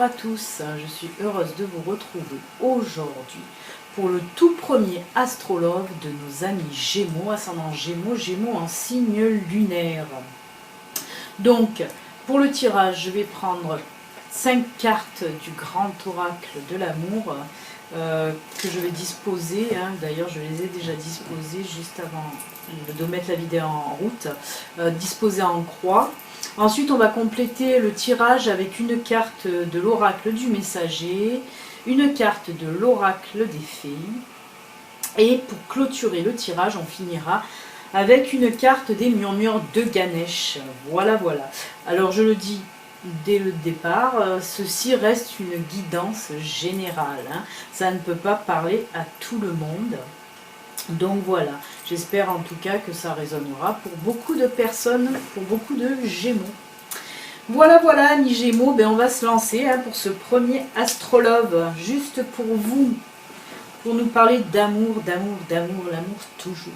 à tous, je suis heureuse de vous retrouver aujourd'hui pour le tout premier astrologue de nos amis Gémeaux, ascendant Gémeaux, Gémeaux en signe lunaire. Donc, pour le tirage, je vais prendre 5 cartes du grand oracle de l'amour que je vais disposer. D'ailleurs, je les ai déjà disposées juste avant de mettre la vidéo en route, disposées en croix. Ensuite, on va compléter le tirage avec une carte de l'oracle du messager, une carte de l'oracle des fées. Et pour clôturer le tirage, on finira avec une carte des murmures de Ganesh. Voilà, voilà. Alors, je le dis dès le départ, ceci reste une guidance générale. Ça ne peut pas parler à tout le monde. Donc voilà, j'espère en tout cas que ça résonnera pour beaucoup de personnes, pour beaucoup de Gémeaux. Voilà, voilà, amis Gémeaux, on va se lancer pour ce premier astrologue, juste pour vous, pour nous parler d'amour, d'amour, d'amour, l'amour toujours.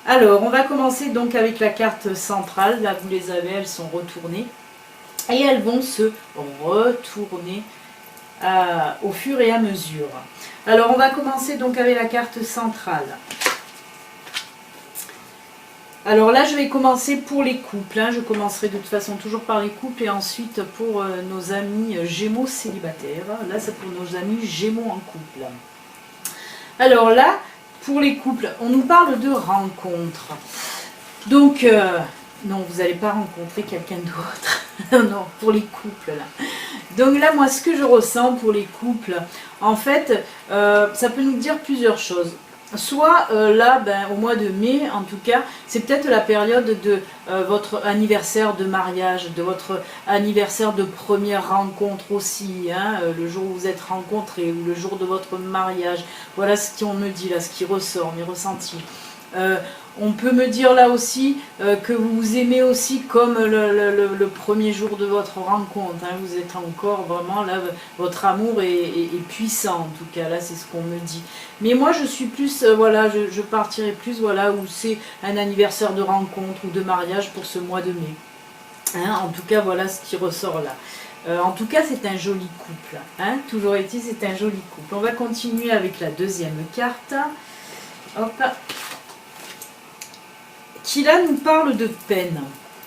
Alors, on va commencer donc avec la carte centrale, là vous les avez, elles sont retournées, et elles vont se retourner au fur et à mesure. Alors on va commencer donc avec la carte centrale. Alors là je vais commencer pour les couples, je commencerai de toute façon toujours par les couples et ensuite pour nos amis Gémeaux célibataires. Là c'est pour nos amis Gémeaux en couple. Alors là pour les couples on nous parle de rencontres. Donc non, vous n'allez pas rencontrer quelqu'un d'autre. Non, pour les couples là. Donc là, moi, ce que je ressens pour les couples, en fait, ça peut nous dire plusieurs choses. Soit là, au mois de mai, en tout cas, c'est peut-être la période de votre anniversaire de mariage, de votre anniversaire de première rencontre aussi, le jour où vous êtes rencontrés, ou le jour de votre mariage. Voilà ce qu'on me dit là, ce qui ressort, mes ressentis. On peut me dire là aussi que vous vous aimez aussi comme le premier jour de votre rencontre. Vous êtes encore vraiment là, votre amour est puissant en tout cas, là c'est ce qu'on me dit. Mais moi je suis plus, voilà, je partirai plus, voilà, où c'est un anniversaire de rencontre ou de mariage pour ce mois de mai. En tout cas, voilà ce qui ressort là. En tout cas, c'est un joli couple. Toujours est-il, c'est un joli couple. On va continuer avec la deuxième carte. Hop. Qui là nous parle de peine.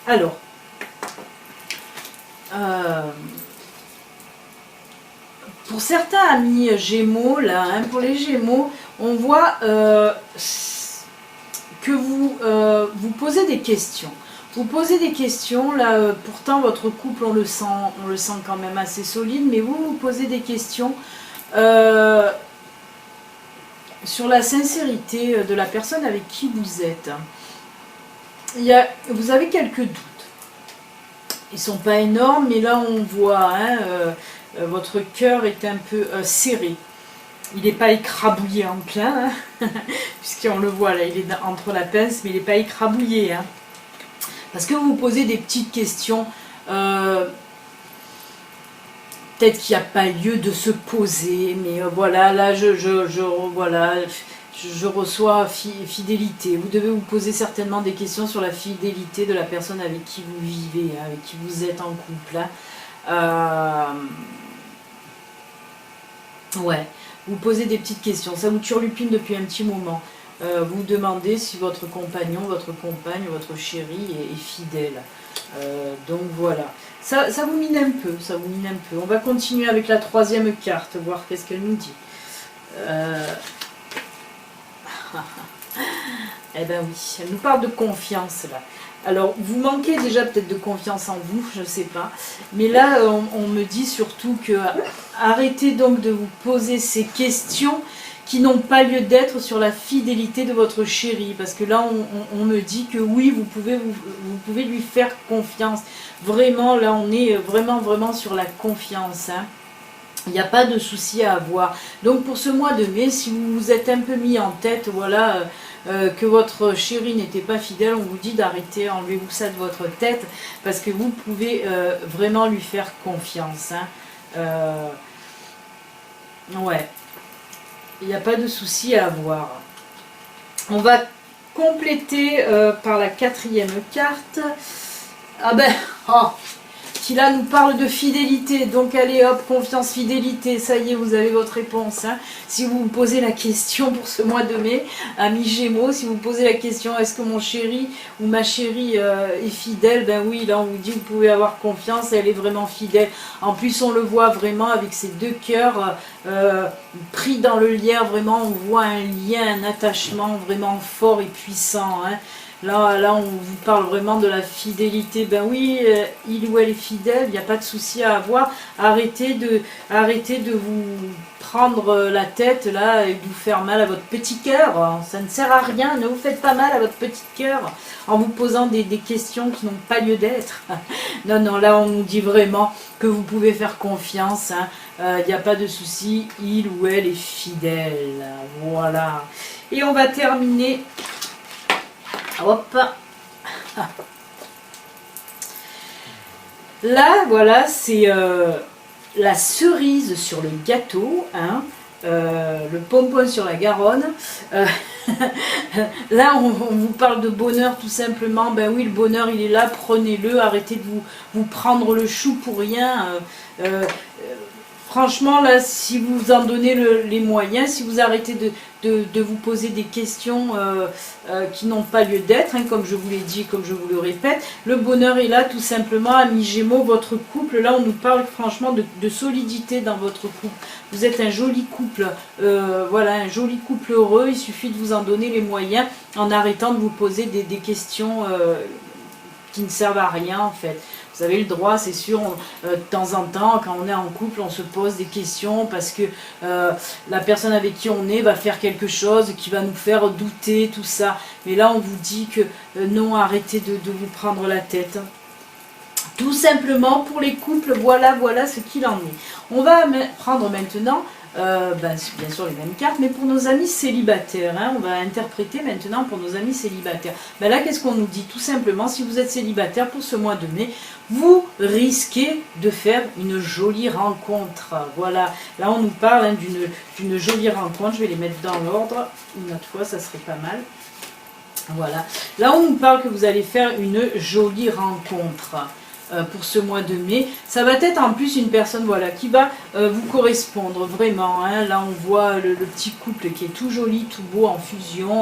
Alors, pour certains amis Gémeaux, là, pour les Gémeaux, on voit que vous posez des questions. Vous posez des questions, là, pourtant votre couple, on le sent quand même assez solide, mais vous posez des questions sur la sincérité de la personne avec qui vous êtes. Vous avez quelques doutes. Ils ne sont pas énormes, mais là on voit, votre cœur est un peu serré. Il n'est pas écrabouillé en plein, puisqu'on le voit là, il est entre la pince, mais il n'est pas écrabouillé. Parce que vous vous posez des petites questions, peut-être qu'il n'y a pas lieu de se poser, mais voilà, là je reçois fidélité. Vous devez vous poser certainement des questions sur la fidélité de la personne avec qui vous vivez, avec qui vous êtes en couple. Ouais, vous posez des petites questions. Ça vous turlupine depuis un petit moment. Vous demandez si votre compagnon, votre compagne, votre chéri est fidèle. Donc voilà. Ça vous mine un peu, ça vous mine un peu. On va continuer avec la troisième carte, voir qu'est-ce qu'elle nous dit. Eh ben oui, elle nous parle de confiance là. Alors, vous manquez déjà peut-être de confiance en vous, je ne sais pas. Mais là, on me dit surtout que arrêtez donc de vous poser ces questions qui n'ont pas lieu d'être sur la fidélité de votre chéri. Parce que là, on me dit que oui, vous pouvez lui faire confiance. Vraiment, là, on est vraiment sur la confiance. Il n'y a pas de souci à avoir. Donc pour ce mois de mai, si vous vous êtes un peu mis en tête, voilà, que votre chéri n'était pas fidèle, on vous dit d'arrêter, enlevez-vous ça de votre tête, parce que vous pouvez vraiment lui faire confiance. Ouais, il n'y a pas de souci à avoir. On va compléter par la quatrième carte. Ah ben, qui là nous parle de fidélité. Donc allez hop, confiance, fidélité, ça y est, vous avez votre réponse. Hein. Si vous vous posez la question pour ce mois de mai, amis Gémeaux, si vous posez la question, est-ce que mon chéri ou ma chérie est fidèle? Ben oui, là on vous dit, vous pouvez avoir confiance, elle est vraiment fidèle. En plus, on le voit vraiment avec ces deux cœurs pris dans le lien, vraiment, on voit un lien, un attachement vraiment fort et puissant. Hein. Là, on vous parle vraiment de la fidélité. Ben oui, il ou elle est fidèle, il n'y a pas de souci à avoir. Arrêtez de vous prendre la tête là et de vous faire mal à votre petit cœur. Ça ne sert à rien, ne vous faites pas mal à votre petit cœur en vous posant des questions qui n'ont pas lieu d'être. Non, non, là on nous dit vraiment que vous pouvez faire confiance. Il n'y a pas de souci, il ou elle est fidèle. Voilà. Et on va terminer. Hop. Là, voilà, c'est la cerise sur le gâteau, hein, le pompon sur la Garonne. Là, on vous parle de bonheur tout simplement. Ben oui, le bonheur, il est là, prenez-le, arrêtez de vous prendre le chou pour rien. Franchement, là, si vous en donnez les moyens, si vous arrêtez de vous poser des questions qui n'ont pas lieu d'être, hein, comme je vous l'ai dit, comme je vous le répète, le bonheur est là tout simplement, amis Gémeaux, votre couple, là on nous parle franchement de solidité dans votre couple. Vous êtes un joli couple, voilà, un joli couple heureux, il suffit de vous en donner les moyens en arrêtant de vous poser des questions qui ne servent à rien en fait. Vous avez le droit, c'est sûr, de temps en temps, quand on est en couple, on se pose des questions parce que la personne avec qui on est va faire quelque chose qui va nous faire douter, tout ça. Mais là, on vous dit que non, arrêtez de vous prendre la tête. Tout simplement, pour les couples, voilà ce qu'il en est. On va prendre maintenant... bien sûr les mêmes cartes, mais pour nos amis célibataires, hein, on va interpréter maintenant pour nos amis célibataires. Ben là, qu'est-ce qu'on nous dit? Tout simplement, si vous êtes célibataire pour ce mois de mai, vous risquez de faire une jolie rencontre. Voilà, là on nous parle hein, d'une jolie rencontre, je vais les mettre dans l'ordre, une autre fois ça serait pas mal. Voilà, là on nous parle que vous allez faire une jolie rencontre. Pour ce mois de mai, ça va être en plus une personne voilà, qui va vous correspondre vraiment, hein. Là on voit le petit couple qui est tout joli, tout beau, en fusion,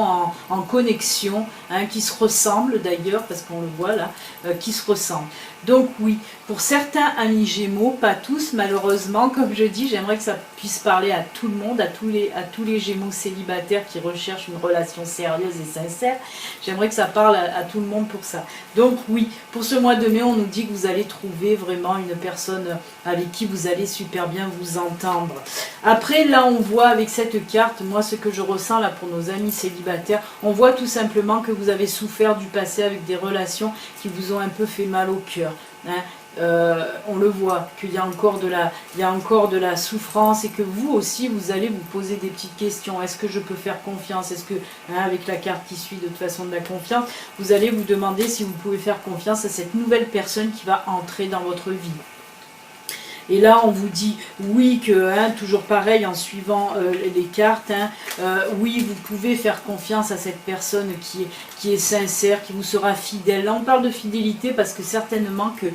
en connexion, hein, qui se ressemble d'ailleurs, parce qu'on le voit là, qui se ressemble. Donc oui, pour certains amis Gémeaux, pas tous malheureusement, comme je dis, j'aimerais que ça puisse parler à tout le monde, à tous les Gémeaux célibataires qui recherchent une relation sérieuse et sincère. J'aimerais que ça parle à tout le monde pour ça. Donc oui, pour ce mois de mai, on nous dit que vous allez trouver vraiment une personne avec qui vous allez super bien vous entendre. Après, là, on voit avec cette carte, moi, ce que je ressens là pour nos amis célibataires, on voit tout simplement que vous avez souffert du passé avec des relations qui vous ont un peu fait mal au cœur. Hein. On le voit qu'il y a encore de la souffrance et que vous aussi vous allez vous poser des petites questions. Est-ce que je peux faire confiance? Est-ce que, hein, avec la carte qui suit de toute façon de la confiance, vous allez vous demander si vous pouvez faire confiance à cette nouvelle personne qui va entrer dans votre vie. Et là, on vous dit oui, que hein, toujours pareil en suivant les cartes, hein, oui, vous pouvez faire confiance à cette personne qui est sincère, qui vous sera fidèle. Là, on parle de fidélité parce que certainement que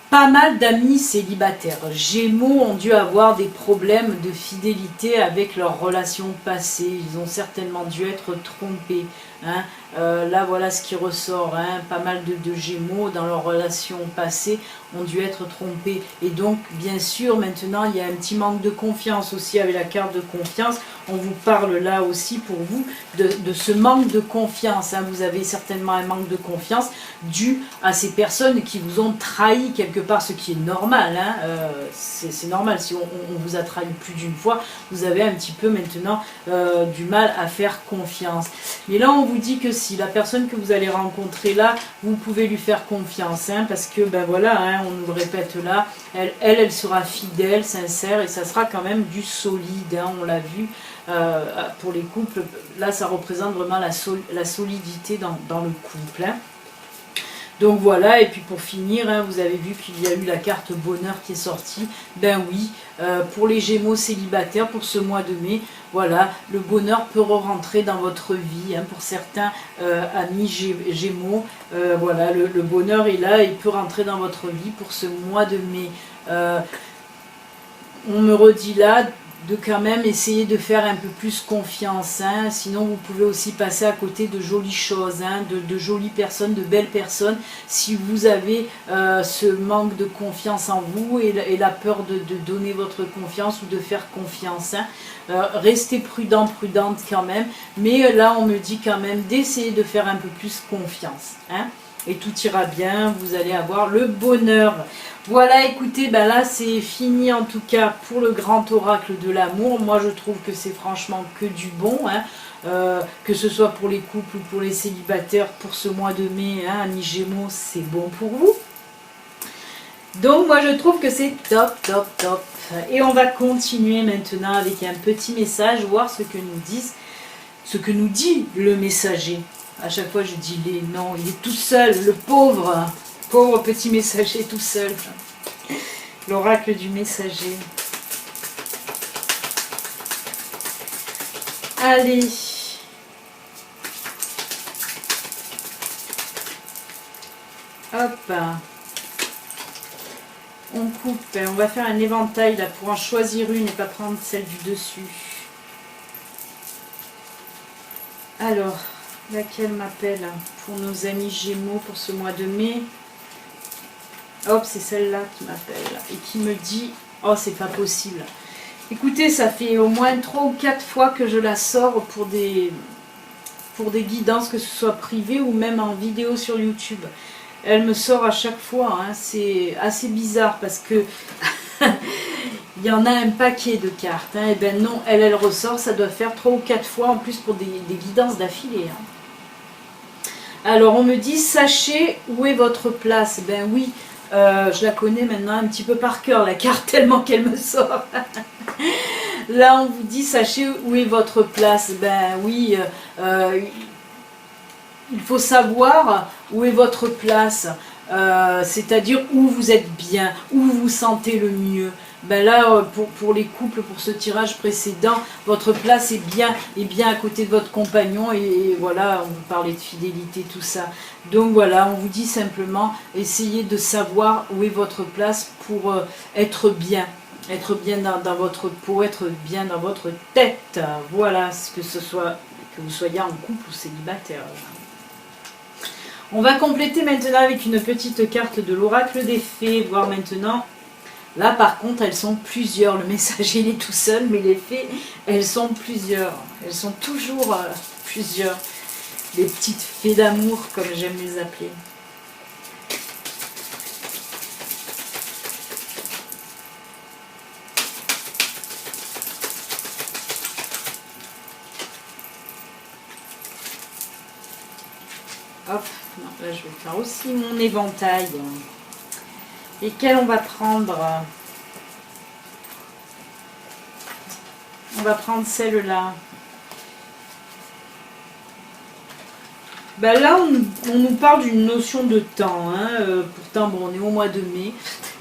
pas mal d'amis célibataires Gémeaux ont dû avoir des problèmes de fidélité avec leurs relations passées. Ils ont certainement dû être trompés. Hein. Là, voilà ce qui ressort. Hein. Pas mal de Gémeaux dans leurs relations passées ont dû être trompés. Et donc, bien sûr, maintenant, il y a un petit manque de confiance aussi avec la carte de confiance. On vous parle là aussi pour vous de ce manque de confiance. Hein. Vous avez certainement un manque de confiance dû à ces personnes qui vous ont trahi quelque part, ce qui est normal. Hein. C'est normal, si on vous a trahi plus d'une fois, vous avez un petit peu maintenant du mal à faire confiance. Mais là, on vous dit que si la personne que vous allez rencontrer là, vous pouvez lui faire confiance, hein, parce que ben voilà, hein, on nous le répète là, elle sera fidèle, sincère, et ça sera quand même du solide, hein, on l'a vu. Pour les couples, là ça représente vraiment la solidité dans le couple. Hein. Donc voilà, et puis pour finir, hein, vous avez vu qu'il y a eu la carte bonheur qui est sortie. Ben oui, pour les Gémeaux célibataires, pour ce mois de mai, voilà, le bonheur peut rentrer dans votre vie. Hein, pour certains amis Gémeaux, voilà, le bonheur est là, il peut rentrer dans votre vie pour ce mois de mai. On me redit là de quand même essayer de faire un peu plus confiance, hein. Sinon vous pouvez aussi passer à côté de jolies choses, hein, de jolies personnes, de belles personnes, si vous avez ce manque de confiance en vous et la peur de donner votre confiance ou de faire confiance, hein. Restez prudent, prudente quand même, mais là on me dit quand même d'essayer de faire un peu plus confiance, hein. Et tout ira bien, vous allez avoir le bonheur. Voilà, écoutez, ben là c'est fini en tout cas pour le grand oracle de l'amour. Moi je trouve que c'est franchement que du bon, hein. Que ce soit pour les couples ou pour les célibataires pour ce mois de mai, hein, amis Gémeaux, c'est bon pour vous. Donc moi je trouve que c'est top, top, top. Et on va continuer maintenant avec un petit message, voir ce que nous dit le messager. À chaque fois je dis les noms, il est tout seul, le pauvre petit messager tout seul. L'oracle du messager. Allez. Hop. On coupe, on va faire un éventail là pour en choisir une et pas prendre celle du dessus. Alors, laquelle m'appelle pour nos amis Gémeaux pour ce mois de mai? Hop, c'est celle-là qui m'appelle et qui me dit « Oh, c'est pas possible ». Écoutez, ça fait au moins 3 ou 4 fois que je la sors pour des guidances, que ce soit privées ou même en vidéo sur YouTube. Elle me sort à chaque fois, hein. C'est assez bizarre parce que il y en a un paquet de cartes. Hein. Et ben non, elle ressort, ça doit faire 3 ou 4 fois en plus pour des guidances d'affilée. Hein. Alors on me dit « Sachez où est votre place ». Ben oui. Je la connais maintenant un petit peu par cœur, la carte, tellement qu'elle me sort. Là, on vous dit, sachez où est votre place. Ben oui, il faut savoir où est votre place. C'est-à-dire où vous êtes bien, où vous vous sentez le mieux. Ben là, pour les couples, pour ce tirage précédent, votre place est bien à côté de votre compagnon. Et voilà, on vous parlait de fidélité, tout ça. Donc voilà, on vous dit simplement, essayez de savoir où est votre place pour être bien dans votre peau, être bien dans votre tête. Voilà, que vous soyez en couple ou célibataire. On va compléter maintenant avec une petite carte de l'oracle des fées, voir maintenant. Là par contre elles sont plusieurs, le messager il est tout seul, mais les fées elles sont plusieurs, elles sont toujours plusieurs, les petites fées d'amour comme j'aime les appeler. Hop, non, là je vais faire aussi mon éventail. Et quelle on va prendre? On va prendre celle-là. Ben là, on nous parle d'une notion de temps. Hein. Pourtant, bon, on est au mois de mai.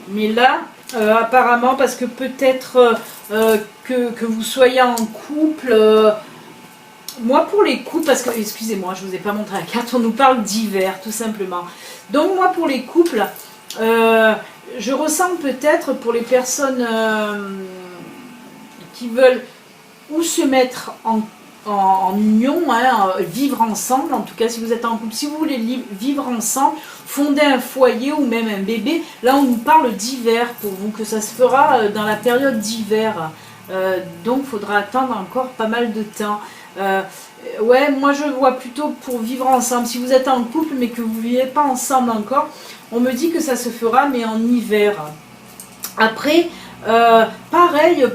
Mais là, apparemment, parce que peut-être que vous soyez en couple... moi, pour les couples, parce que, excusez-moi, je ne vous ai pas montré la carte, on nous parle d'hiver, tout simplement. Donc, moi, pour les couples... je ressens peut-être pour les personnes qui veulent ou se mettre en union, hein, vivre ensemble, en tout cas si vous êtes en couple, si vous voulez vivre ensemble, fonder un foyer ou même un bébé, là on nous parle d'hiver pour vous, que ça se fera dans la période d'hiver, donc il faudra attendre encore pas mal de temps. Ouais, moi je vois plutôt pour vivre ensemble, si vous êtes en couple mais que vous ne vivez pas ensemble encore, on me dit que ça se fera mais en hiver. Après, pareil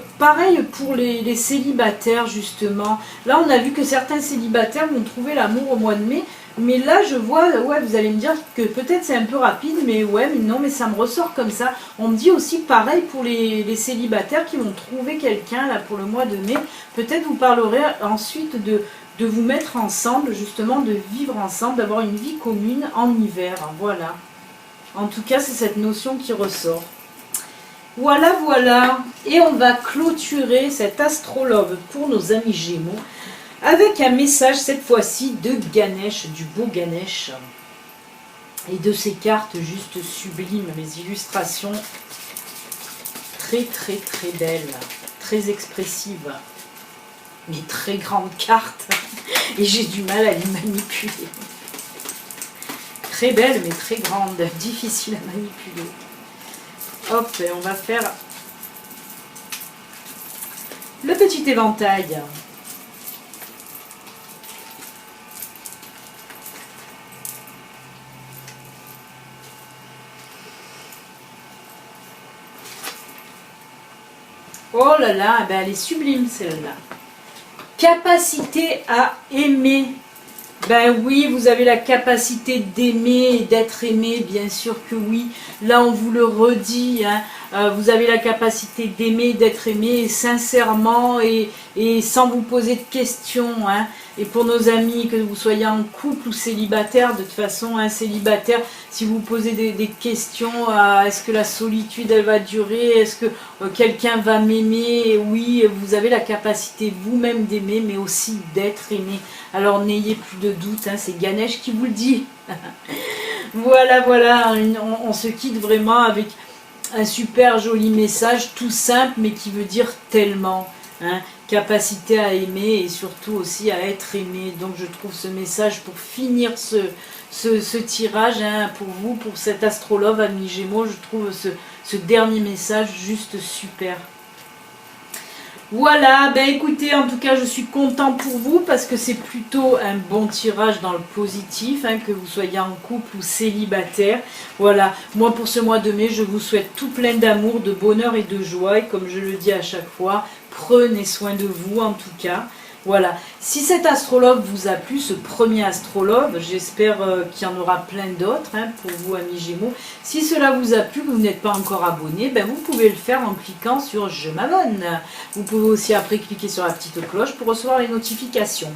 pour les célibataires justement. Là on a vu que certains célibataires vont trouver l'amour au mois de mai. Mais là je vois, ouais vous allez me dire que peut-être c'est un peu rapide. Mais ouais mais non, mais ça me ressort comme ça. On me dit aussi pareil pour les célibataires qui vont trouver quelqu'un là pour le mois de mai. Peut-être vous parlerez ensuite de de vous mettre ensemble, justement, de vivre ensemble, d'avoir une vie commune en hiver. Voilà. En tout cas, c'est cette notion qui ressort. Voilà, voilà. Et on va clôturer cet astrologue pour nos amis Gémeaux avec un message, cette fois-ci, de Ganesh, du beau Ganesh. Et de ces cartes juste sublimes, les illustrations très, très, très belles, très expressives. Mais très grandes cartes. Et j'ai du mal à les manipuler. Très belles, mais très grandes, difficiles à manipuler. Hop, et on va faire le petit éventail. Oh là là, ben elle est sublime celle-là. Capacité à aimer. Ben oui, vous avez la capacité d'aimer et d'être aimé, bien sûr que oui. Là, on vous le redit, hein, vous avez la capacité d'aimer et d'être aimé, et sincèrement et sans vous poser de questions. Hein. Et pour nos amis, que vous soyez en couple ou célibataire, de toute façon, un célibataire, si vous posez des questions, est-ce que la solitude, elle va durer? Est-ce que quelqu'un va m'aimer? Oui, vous avez la capacité vous-même d'aimer, mais aussi d'être aimé. Alors n'ayez plus de doute, hein, c'est Ganesh qui vous le dit. Voilà, voilà, on se quitte vraiment avec un super joli message, tout simple, mais qui veut dire tellement. Hein, capacité à aimer et surtout aussi à être aimé. Donc je trouve ce message pour finir ce tirage, hein, pour vous, pour cet astrologue ami Gémeaux, je trouve ce dernier message juste super. Voilà, ben écoutez, en tout cas je suis content pour vous parce que c'est plutôt un bon tirage dans le positif, hein, que vous soyez en couple ou célibataire. Voilà, moi pour ce mois de mai, je vous souhaite tout plein d'amour, de bonheur et de joie. Et comme je le dis à chaque fois, prenez soin de vous en tout cas. Voilà, si cet astrologue vous a plu, ce premier astrologue, j'espère qu'il y en aura plein d'autres, hein, pour vous amis Gémeaux. Si cela vous a plu, que vous n'êtes pas encore abonné, ben vous pouvez le faire en cliquant sur « Je m'abonne ». Vous pouvez aussi après cliquer sur la petite cloche pour recevoir les notifications.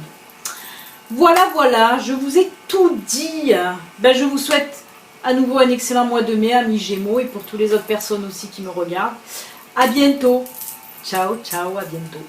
Voilà, voilà, je vous ai tout dit. Ben, je vous souhaite à nouveau un excellent mois de mai, amis Gémeaux, et pour toutes les autres personnes aussi qui me regardent. À bientôt. Ciao, ciao, à bientôt.